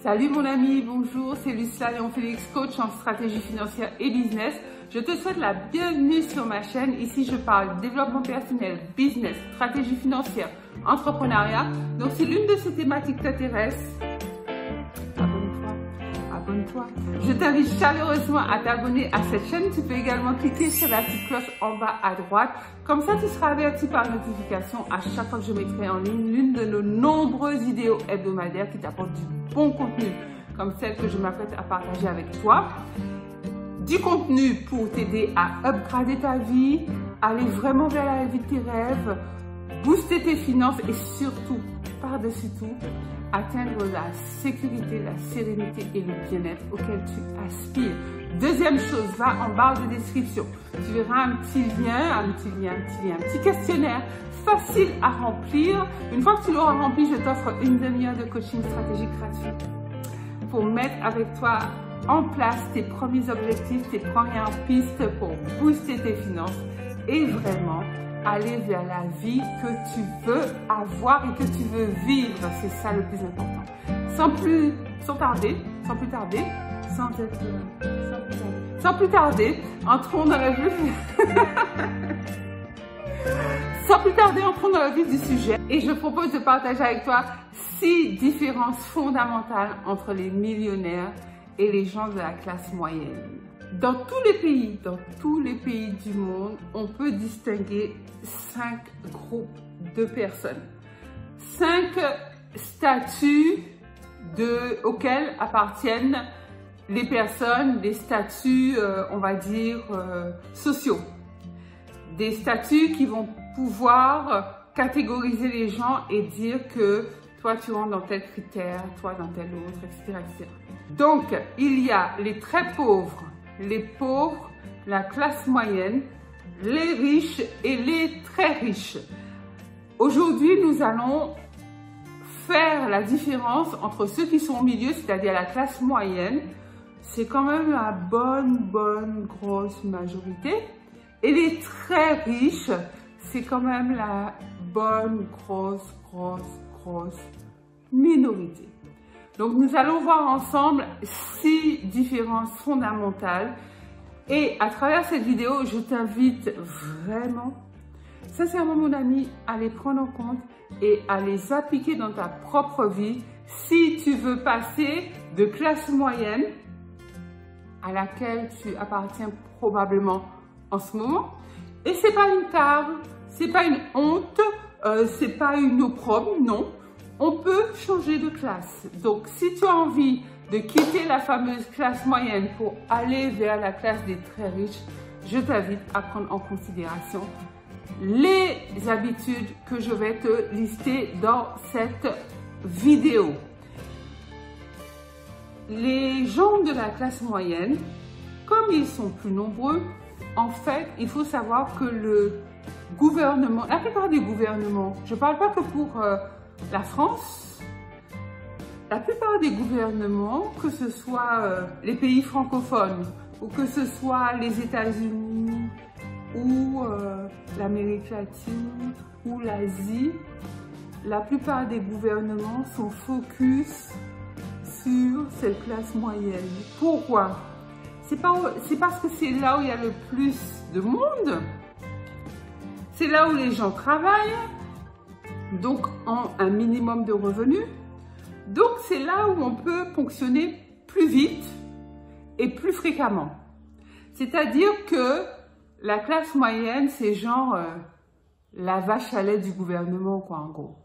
Salut mon ami, bonjour, c'est Lucilla Léon-Félix, coach en stratégie financière et business. Je te souhaite la bienvenue sur ma chaîne. Ici, je parle développement personnel, business, stratégie financière, entrepreneuriat. Donc, si l'une de ces thématiques t'intéresse, abonne-toi. Je t'invite chaleureusement à t'abonner à cette chaîne. Tu peux également cliquer sur la petite cloche en bas à droite. Comme ça, tu seras averti par notification à chaque fois que je mettrai en ligne l'une de nos nombreuses vidéos hebdomadaires qui t'apportent du bon contenu, comme celle que je m'apprête à partager avec toi. Du contenu pour t'aider à upgrader ta vie, aller vraiment vers la vie de tes rêves, booster tes finances et surtout, par-dessus tout, atteindre la sécurité, la sérénité et le bien-être auquel tu aspires. Deuxième chose, va en barre de description. Tu verras un petit lien, un petit questionnaire facile à remplir. Une fois que tu l'auras rempli, je t'offre une demi-heure de coaching stratégique gratuit pour mettre avec toi en place tes premiers objectifs, tes premières pistes pour booster tes finances et vraiment aller vers la vie que tu veux avoir et que tu veux vivre. C'est ça le plus important. Sans plus tarder, entrons dans la vif du sujet et je propose de partager avec toi 6 différences fondamentales entre les millionnaires et les gens de la classe moyenne. Dans tous les pays du monde, on peut distinguer 5 groupes de personnes. 5 statuts auxquels appartiennent les personnes, des statuts, on va dire, sociaux. Des statuts qui vont pouvoir catégoriser les gens et dire que toi, tu rentres dans tel critère, toi dans tel autre, etc., etc. Donc, il y a les très pauvres, les pauvres, la classe moyenne, les riches et les très riches. Aujourd'hui, nous allons faire la différence entre ceux qui sont au milieu, c'est-à-dire la classe moyenne, c'est quand même la bonne grosse majorité, et les très riches, c'est quand même la bonne grosse minorité. Donc, nous allons voir ensemble 6 différences fondamentales. Et à travers cette vidéo, je t'invite vraiment, sincèrement mon ami, à les prendre en compte et à les appliquer dans ta propre vie si tu veux passer de classe moyenne à laquelle tu appartiens probablement en ce moment. Et c'est pas une tare, c'est pas une honte, c'est pas une opprobre, non. On peut changer de classe. Donc, si tu as envie de quitter la fameuse classe moyenne pour aller vers la classe des très riches, je t'invite à prendre en considération les habitudes que je vais te lister dans cette vidéo. Les gens de la classe moyenne, comme ils sont plus nombreux, en fait, il faut savoir que le gouvernement, la plupart des gouvernements, je ne parle pas que pour la France, la plupart des gouvernements, que ce soit les pays francophones ou que ce soit les États-Unis ou l'Amérique latine ou l'Asie, la plupart des gouvernements sont focus sur cette classe moyenne. Pourquoi? C'est parce que c'est là où il y a le plus de monde, c'est là où les gens travaillent, donc ont un minimum de revenus. Donc, c'est là où on peut fonctionner plus vite et plus fréquemment. C'est-à-dire que la classe moyenne, c'est genre la vache à lait du gouvernement, quoi, en gros.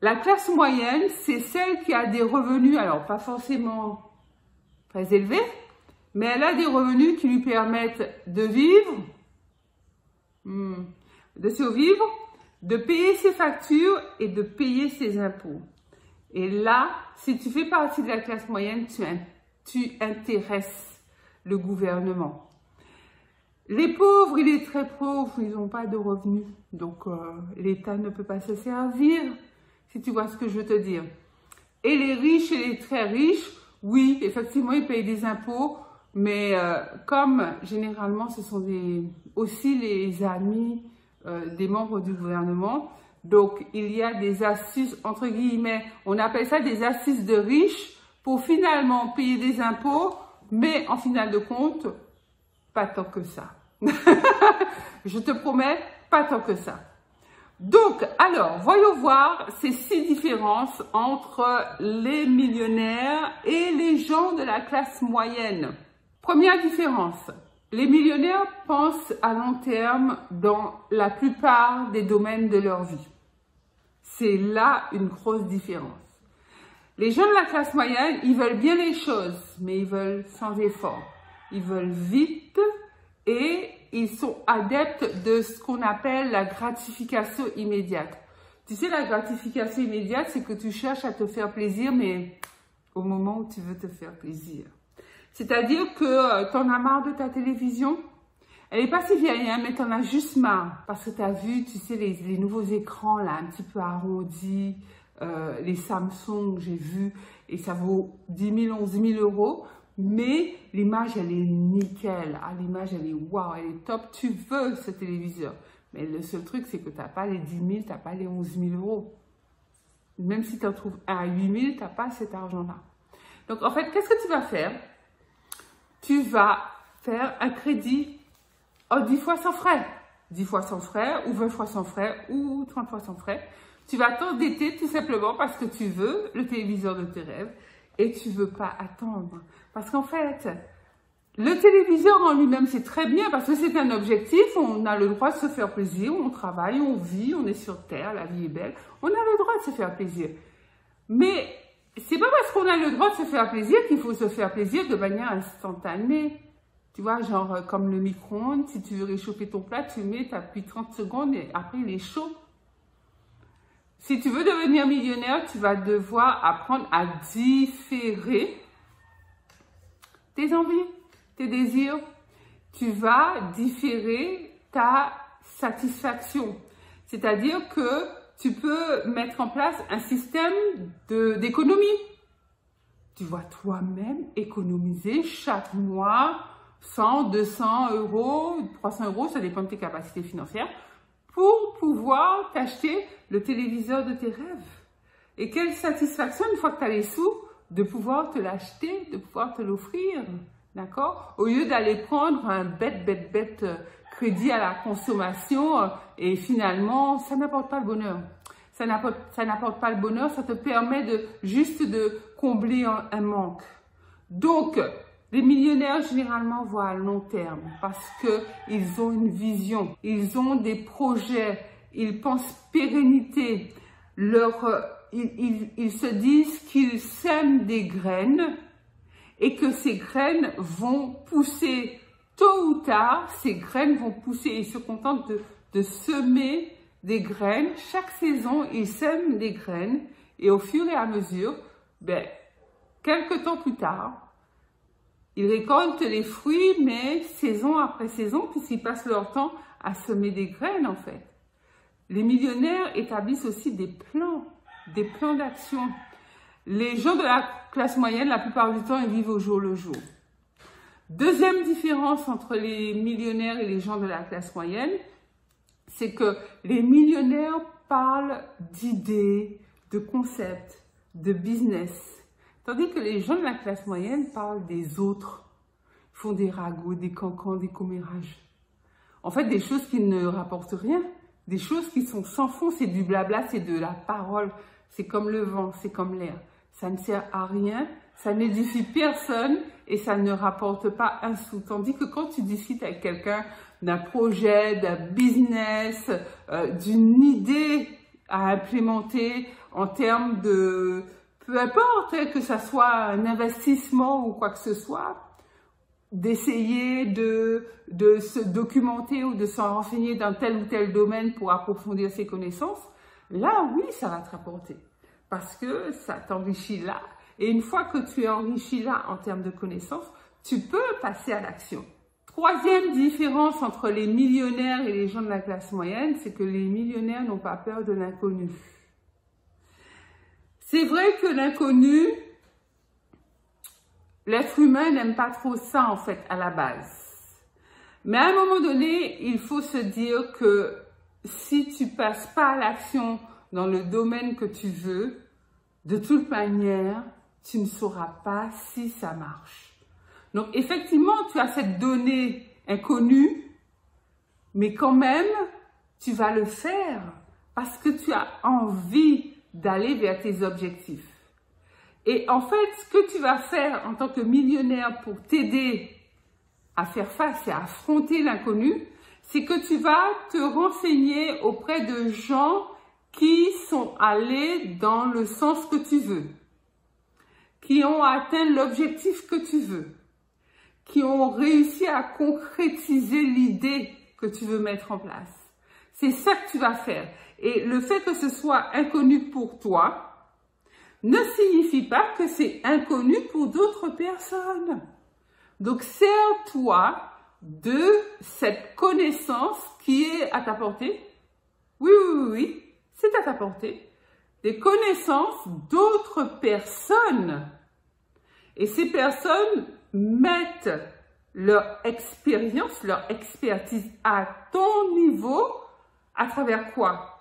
La classe moyenne, c'est celle qui a des revenus, alors pas forcément très élevés, mais elle a des revenus qui lui permettent de vivre, de survivre, de payer ses factures et de payer ses impôts. Et là, si tu fais partie de la classe moyenne, tu intéresses le gouvernement. Les pauvres et les très pauvres, ils n'ont pas de revenus. Donc, l'État ne peut pas se servir, si tu vois ce que je veux te dire. Et les riches et les très riches, oui, effectivement, ils payent des impôts, mais comme généralement, ce sont aussi les amis des membres du gouvernement, donc il y a des astuces, entre guillemets, on appelle ça des astuces de riches pour finalement payer des impôts, mais en finale de compte, pas tant que ça. Je te promets, pas tant que ça. Donc, alors, voyons voir ces 6 différences entre les millionnaires et les gens de la classe moyenne. Première différence, les millionnaires pensent à long terme dans la plupart des domaines de leur vie. C'est là une grosse différence. Les gens de la classe moyenne, ils veulent bien les choses, mais ils veulent sans effort. Ils veulent vite et ils sont adeptes de ce qu'on appelle la gratification immédiate. Tu sais, la gratification immédiate, c'est que tu cherches à te faire plaisir, mais au moment où tu veux te faire plaisir. C'est-à-dire que tu en as marre de ta télévision. Elle n'est pas si vieille, hein, mais tu en as juste marre. Parce que tu as vu, tu sais, les nouveaux écrans, là, un petit peu arrondis, les Samsung, j'ai vu, et ça vaut 10 000, 11 000 euros. Mais l'image, elle est nickel. Ah, l'image, elle est waouh, elle est top. Tu veux ce téléviseur. Mais le seul truc, c'est que tu n'as pas les 10 000, tu n'as pas les 11 000 euros. Même si tu en trouves un à 8 000, tu n'as pas cet argent-là. Donc, en fait, qu'est-ce que tu vas faire? Tu vas faire un crédit 10 fois sans frais. 10 fois sans frais, ou 20 fois sans frais, ou 30 fois sans frais. Tu vas t'endetter tout simplement parce que tu veux le téléviseur de tes rêves et tu ne veux pas attendre. Parce qu'en fait, le téléviseur en lui-même, c'est très bien parce que c'est un objectif. On a le droit de se faire plaisir, on travaille, on vit, on est sur Terre, la vie est belle. On a le droit de se faire plaisir. Mais c'est pas parce qu'on a le droit de se faire plaisir qu'il faut se faire plaisir de manière instantanée. Tu vois, genre comme le micro-ondes, si tu veux réchauffer ton plat, tu mets, tu appuies 30 secondes et après il est chaud. Si tu veux devenir millionnaire, tu vas devoir apprendre à différer tes envies, tes désirs. Tu vas différer ta satisfaction. C'est-à-dire que tu peux mettre en place un système d'économie. Tu vas toi-même économiser chaque mois 100, 200 euros, 300 euros, ça dépend de tes capacités financières, pour pouvoir t'acheter le téléviseur de tes rêves. Et quelle satisfaction, une fois que tu as les sous, de pouvoir te l'acheter, de pouvoir te l'offrir, d'accord? Au lieu d'aller prendre un bête crédit à la consommation et finalement, ça n'apporte pas le bonheur. Ça n'apporte pas le bonheur, ça te permet juste de combler un manque. Donc, les millionnaires, généralement, voient à long terme parce qu'ils ont une vision, ils ont des projets, ils pensent pérennité. Ils se disent qu'ils sèment des graines et que ces graines vont pousser tôt ou tard. Ces graines vont pousser et ils se contentent de semer des graines. Chaque saison, ils sèment des graines et au fur et à mesure, quelques temps plus tard, ils récoltent les fruits, mais saison après saison, puisqu'ils passent leur temps à semer des graines, en fait. Les millionnaires établissent aussi des plans d'action. Les gens de la classe moyenne, la plupart du temps, ils vivent au jour le jour. Deuxième différence entre les millionnaires et les gens de la classe moyenne, c'est que les millionnaires parlent d'idées, de concepts, de business. Tandis que les gens de la classe moyenne parlent des autres. Ils font des ragots, des cancans, des commérages. En fait, des choses qui ne rapportent rien. Des choses qui sont sans fond. C'est du blabla, c'est de la parole. C'est comme le vent, c'est comme l'air. Ça ne sert à rien, ça n'édifie personne et ça ne rapporte pas un sou. Tandis que quand tu discutes avec quelqu'un d'un projet, d'un business, d'une idée à implémenter en termes de... peu importe, que ça soit un investissement ou quoi que ce soit, d'essayer de se documenter ou de s'en renseigner dans tel ou tel domaine pour approfondir ses connaissances, là, oui, ça va te rapporter. Parce que ça t'enrichit là. Et une fois que tu es enrichi là en termes de connaissances, tu peux passer à l'action. Troisième différence entre les millionnaires et les gens de la classe moyenne, c'est que les millionnaires n'ont pas peur de l'inconnu. C'est vrai que l'inconnu, l'être humain n'aime pas trop ça en fait à la base. Mais à un moment donné, il faut se dire que si tu passes pas à l'action dans le domaine que tu veux, de toute manière, tu ne sauras pas si ça marche. Donc, effectivement, tu as cette donnée inconnue, mais quand même, tu vas le faire parce que tu as envie d'aller vers tes objectifs. Et en fait, ce que tu vas faire en tant que millionnaire pour t'aider à faire face et à affronter l'inconnu, c'est que tu vas te renseigner auprès de gens qui sont allés dans le sens que tu veux, qui ont atteint l'objectif que tu veux, qui ont réussi à concrétiser l'idée que tu veux mettre en place. C'est ça que tu vas faire. Et le fait que ce soit inconnu pour toi ne signifie pas que c'est inconnu pour d'autres personnes. Donc, sers-toi de cette connaissance qui est à ta portée. Oui, oui, oui, oui, c'est à ta portée. Des connaissances d'autres personnes. Et ces personnes mettent leur expérience, leur expertise à ton niveau, à travers quoi?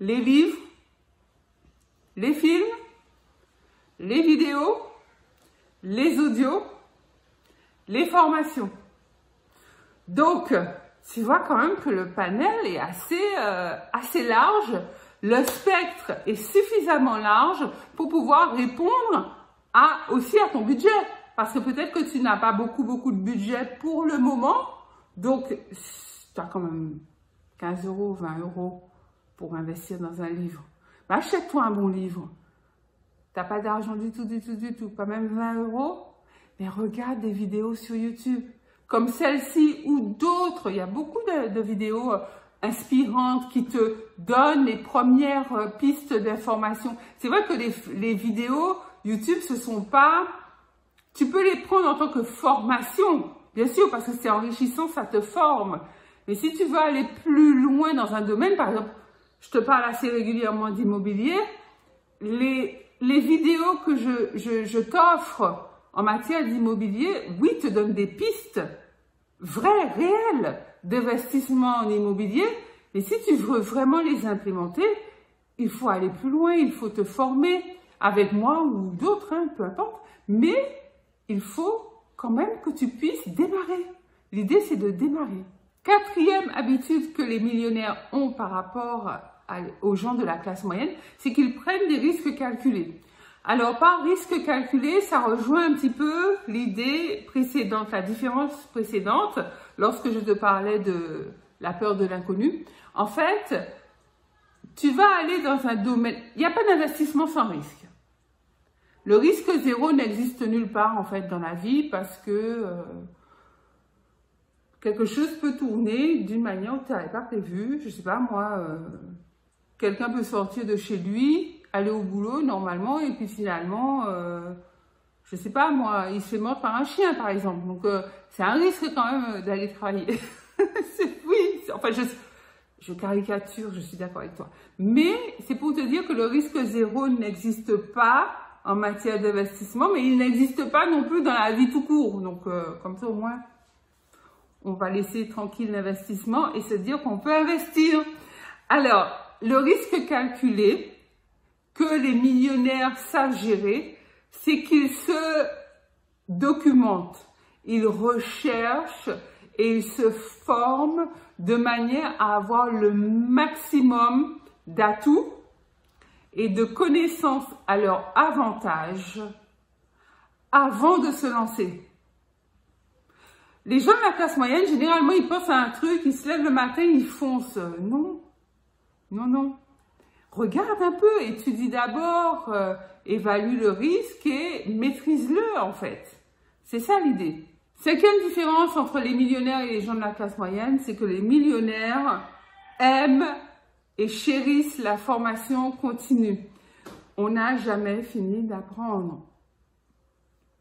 Les livres, les films, les vidéos, les audios, les formations. Donc, tu vois quand même que le panel est assez large. Le spectre est suffisamment large pour pouvoir répondre aussi à ton budget. Parce que peut-être que tu n'as pas beaucoup de budget pour le moment. Donc, tu as quand même 15 €, 20 € pour investir dans un livre. Mais achète-toi un bon livre. Tu n'as pas d'argent du tout, pas même 20 €. Mais regarde des vidéos sur YouTube, comme celle-ci ou d'autres. Il y a beaucoup de vidéos inspirantes qui te donnent les premières pistes d'information. C'est vrai que les vidéos YouTube, ce sont pas... Tu peux les prendre en tant que formation, bien sûr, parce que c'est enrichissant, ça te forme. Mais si tu veux aller plus loin dans un domaine, par exemple, je te parle assez régulièrement d'immobilier, les vidéos que je t'offre en matière d'immobilier, oui, te donnent des pistes vraies, réelles d'investissement en immobilier. Mais si tu veux vraiment les implémenter, il faut aller plus loin, il faut te former avec moi ou d'autres, hein, peu importe. Mais il faut quand même que tu puisses démarrer. L'idée, c'est de démarrer. Quatrième habitude que les millionnaires ont par rapport aux gens de la classe moyenne, c'est qu'ils prennent des risques calculés. Alors, par risque calculé, ça rejoint un petit peu l'idée précédente, la différence précédente, lorsque je te parlais de la peur de l'inconnu. En fait, tu vas aller dans un domaine... Il n'y a pas d'investissement sans risque. Le risque zéro n'existe nulle part, en fait, dans la vie, parce que quelque chose peut tourner d'une manière où tu n'avais pas prévu. Je ne sais pas, moi, quelqu'un peut sortir de chez lui, aller au boulot normalement, et puis finalement, je sais pas moi, il se fait mordre par un chien par exemple. Donc c'est un risque quand même d'aller travailler. Oui, enfin je caricature, je suis d'accord avec toi. Mais c'est pour te dire que le risque zéro n'existe pas en matière d'investissement, mais il n'existe pas non plus dans la vie tout court. Donc comme ça au moins, on va laisser tranquille l'investissement et se dire qu'on peut investir. Alors, le risque calculé que les millionnaires savent gérer, c'est qu'ils se documentent, ils recherchent et ils se forment de manière à avoir le maximum d'atouts et de connaissances à leur avantage avant de se lancer. Les gens de la classe moyenne, généralement, ils pensent à un truc, ils se lèvent le matin, ils foncent. Non, non, non. Regarde un peu, étudie d'abord, évalue le risque et maîtrise-le en fait. C'est ça l'idée. Cinquième différence entre les millionnaires et les gens de la classe moyenne, c'est que les millionnaires aiment et chérissent la formation continue. On n'a jamais fini d'apprendre.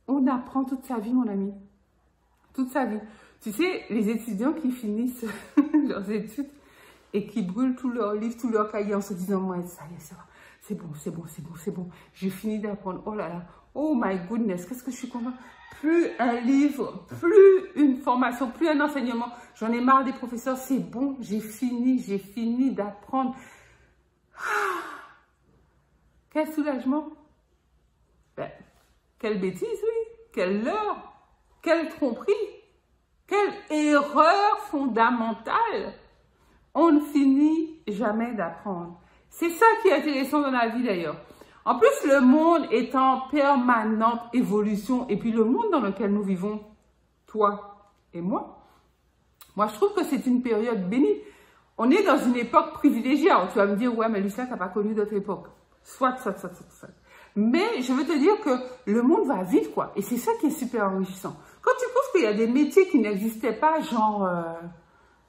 On apprend toute sa vie, mon ami. Toute sa vie. Tu sais, les étudiants qui finissent leurs études et qui brûlent tous leurs livres, tous leurs cahiers en se disant, moi, ça y est, ça va. C'est bon, c'est bon, c'est bon, c'est bon. J'ai fini d'apprendre. Oh là là. Oh my goodness. Qu'est-ce que je suis contente. Plus un livre, plus une formation, plus un enseignement. J'en ai marre des professeurs. C'est bon. J'ai fini d'apprendre. Ah, quel soulagement. Quelle bêtise, oui. Quelle leurre. Quelle tromperie. Quelle erreur fondamentale. On ne finit jamais d'apprendre. C'est ça qui est intéressant dans la vie d'ailleurs. En plus, le monde est en permanente évolution. Et puis le monde dans lequel nous vivons, toi et moi, je trouve que c'est une période bénie. On est dans une époque privilégiée. Alors, tu vas me dire, ouais, mais Lucia, tu n'as pas connu d'autres époques. Soit. Mais je veux te dire que le monde va vite, quoi. Et c'est ça qui est super enrichissant. Quand tu trouves qu'il y a des métiers qui n'existaient pas, genre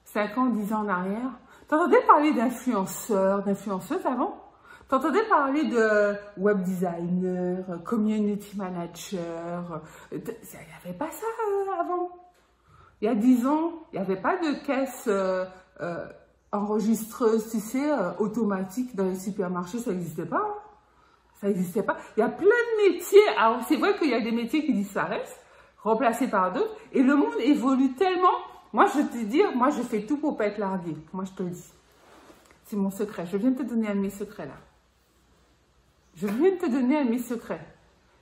5 ans, 10 ans en arrière, t'entendais parler d'influenceurs, d'influenceuses avant? T'entendais parler de web designer, community manager. Il n'y avait pas ça avant. Il y a 10 ans, il n'y avait pas de caisse enregistreuse, tu sais, automatique dans les supermarchés. Ça n'existait pas. Hein. Ça n'existait pas. Il y a plein de métiers. Alors, c'est vrai qu'il y a des métiers qui disparaissent, remplacés par d'autres. Et le monde évolue tellement. Moi, je te dis, moi, je fais tout pour ne pas être larguée. Moi, je te le dis. C'est mon secret. Je viens de te donner un de mes secrets, là. Je viens de te donner un de mes secrets.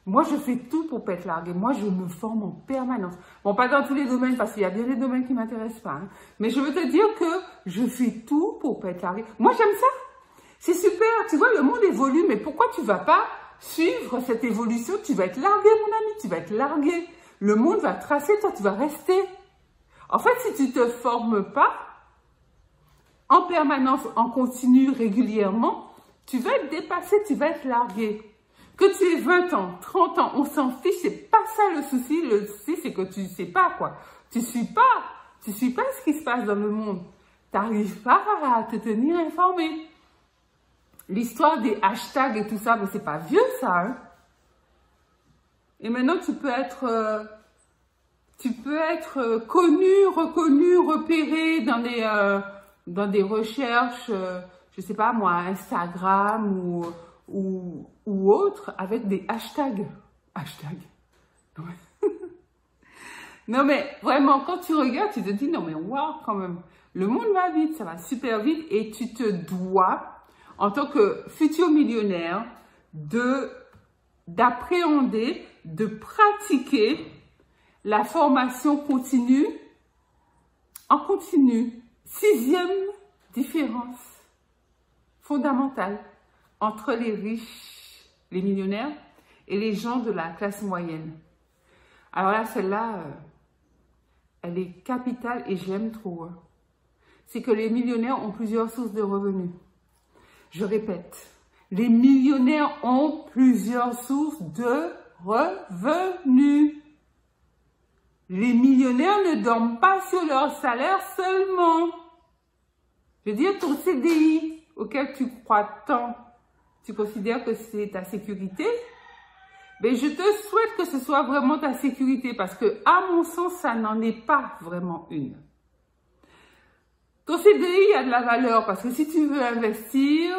Moi, je fais tout pour ne pas être larguée. Moi, je me forme en permanence. Bon, pas dans tous les domaines, parce qu'il y a bien des domaines qui ne m'intéressent pas. Hein. Mais je veux te dire que je fais tout pour ne pas être larguée. Moi, j'aime ça. C'est super. Tu vois, le monde évolue. Mais pourquoi tu ne vas pas suivre cette évolution? Tu vas être largué, mon ami. Tu vas être largué. Le monde va tracer. Toi, tu vas rester. En fait, si tu ne te formes pas en permanence, en continu, régulièrement, tu vas être dépassé, tu vas être largué. Que tu aies 20 ans, 30 ans, on s'en fiche, c'est pas ça le souci. Le souci, c'est que tu ne sais pas, quoi. Tu suis pas ce qui se passe dans le monde. Tu n'arrives pas à te tenir informé. L'histoire des hashtags et tout ça, mais c'est pas vieux, ça. Hein? Et maintenant, tu peux être connu, reconnu, repéré dans des recherches, je sais pas moi, Instagram ou autre, avec des hashtags. Ouais. Non mais vraiment, quand tu regardes, tu te dis, non mais waouh quand même, le monde va vite, ça va super vite et tu te dois, en tant que futur millionnaire, d'appréhender, de pratiquer la formation continue en continu. 6e différence fondamentale entre les riches, les millionnaires et les gens de la classe moyenne. Alors là, celle-là, elle est capitale et je l'aime trop. Hein. C'est que les millionnaires ont plusieurs sources de revenus. Je répète, les millionnaires ont plusieurs sources de revenus. Les millionnaires ne dorment pas sur leur salaire seulement. Je veux dire, ton CDI auquel tu crois tant, tu considères que c'est ta sécurité? Mais je te souhaite que ce soit vraiment ta sécurité parce que, à mon sens, ça n'en est pas vraiment une. Ton CDI a de la valeur parce que si tu veux investir,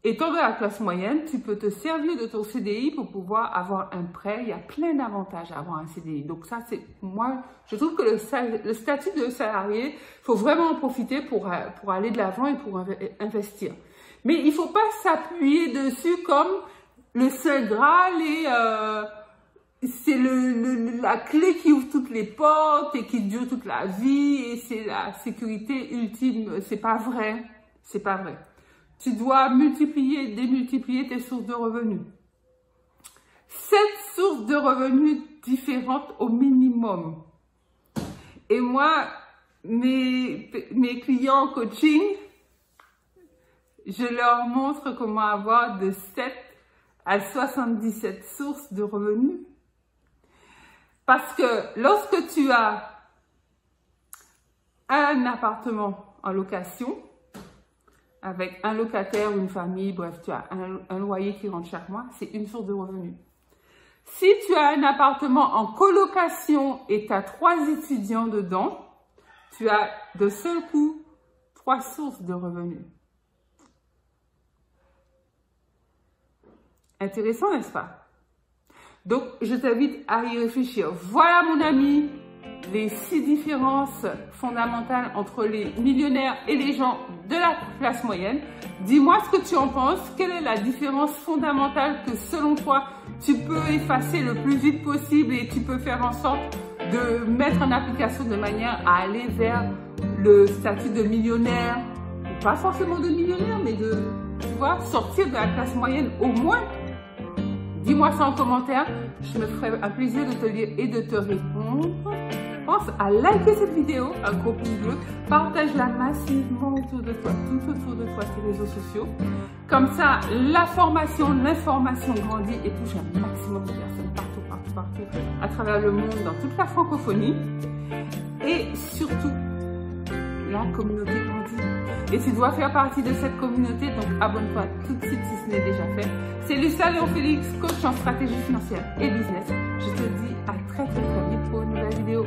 étant de la classe moyenne, tu peux te servir de ton CDI pour pouvoir avoir un prêt. Il y a plein d'avantages à avoir un CDI. Donc ça, c'est moi, je trouve que le statut de salarié, il faut vraiment en profiter pour aller de l'avant et pour investir. Mais il ne faut pas s'appuyer dessus comme le Saint Graal et c'est la clé qui ouvre toutes les portes et qui dure toute la vie et c'est la sécurité ultime. C'est pas vrai. C'est pas vrai. Tu dois multiplier, démultiplier tes sources de revenus. 7 sources de revenus différentes au minimum. Et moi, mes clients en coaching, je leur montre comment avoir de 7 à 77 sources de revenus. Parce que lorsque tu as un appartement en location, avec un locataire ou une famille, bref, tu as un loyer qui rentre chaque mois, c'est une source de revenus. Si tu as un appartement en colocation et tu as 3 étudiants dedans, tu as de seul coup 3 sources de revenus. Intéressant, n'est-ce pas? Donc, je t'invite à y réfléchir. Voilà, mon ami, les 6 différences fondamentales entre les millionnaires et les gens de la classe moyenne. Dis-moi ce que tu en penses. Quelle est la différence fondamentale que, selon toi, tu peux effacer le plus vite possible et tu peux faire en sorte de mettre en application de manière à aller vers le statut de millionnaire, pas forcément de millionnaire, mais de sortir de la classe moyenne au moins. Dis-moi ça en commentaire, je me ferai un plaisir de te lire et de te répondre. Pense à liker cette vidéo, un gros pouce bleu, partage-la massivement autour de toi, tout autour de toi, tes réseaux sociaux. Comme ça, l'information grandit et touche un maximum de personnes partout, à travers le monde, dans toute la francophonie. Et surtout, la communauté grandit. Et tu dois faire partie de cette communauté, donc abonne-toi tout de suite si ce n'est déjà fait. C'est Lucia Léon Félix, coach en stratégie financière et business. Je te dis à très vite pour une nouvelle vidéo.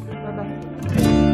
Bye bye.